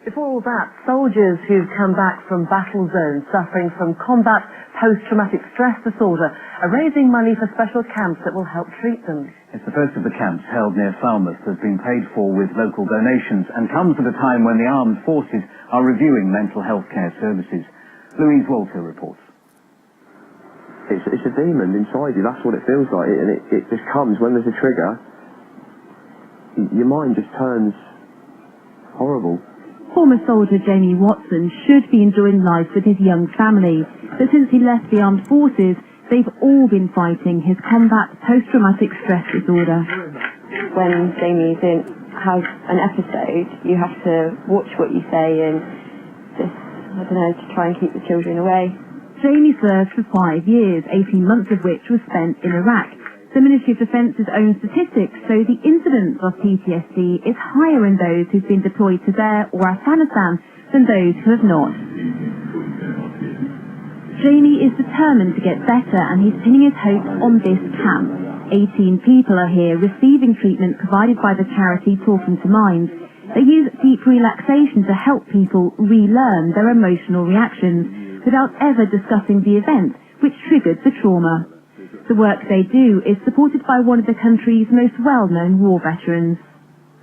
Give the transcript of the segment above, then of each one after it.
Before all that, soldiers who've come back from battle zones suffering from combat post-traumatic stress disorder are raising money for special camps that will help treat them. It's the first of the camps held near Falmouth has been paid for with local donations and comes at a time when the armed forces are reviewing mental health care services. Louise Walter reports. It's a demon inside you, that's what it feels like, and it just comes when there's a trigger. Your mind just turns horrible. Former soldier Jamie Watson should be enjoying life with his young family, but since he left the armed forces, they've all been fighting his combat post-traumatic stress disorder. When Jamie has an episode, you have to watch what you say and just, to try and keep the children away. Jamie served for 5 years, 18 months of which was spent in Iraq. The Ministry of Defence's own statistics show the incidence of PTSD is higher in those who've been deployed to there or Afghanistan than those who have not. Jamie is determined to get better and he's pinning his hopes on this camp. 18 people are here receiving treatment provided by the charity Talking to Minds. They use deep relaxation to help people relearn their emotional reactions without ever discussing the event which triggered the trauma. The work they do is supported by one of the country's most well-known war veterans.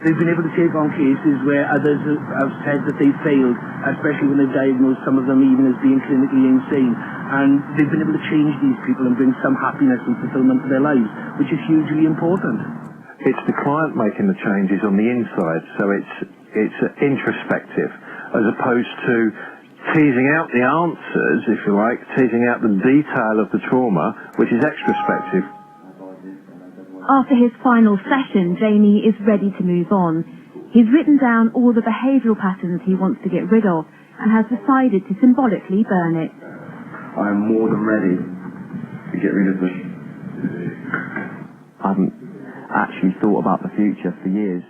They've been able to take on cases where others have said that they've failed, especially when they've diagnosed some of them even as being clinically insane. And they've been able to change these people and bring some happiness and fulfillment to their lives, which is hugely important. It's the client making the changes on the inside, so it's introspective, as opposed to teasing out the answers, if you like, teasing out the detail of the trauma, which is extrospective. After his final session, Jamie is ready to move on. He's written down all the behavioural patterns he wants to get rid of and has decided to symbolically burn it. I am more than ready to get rid of them. I haven't actually thought about the future for years.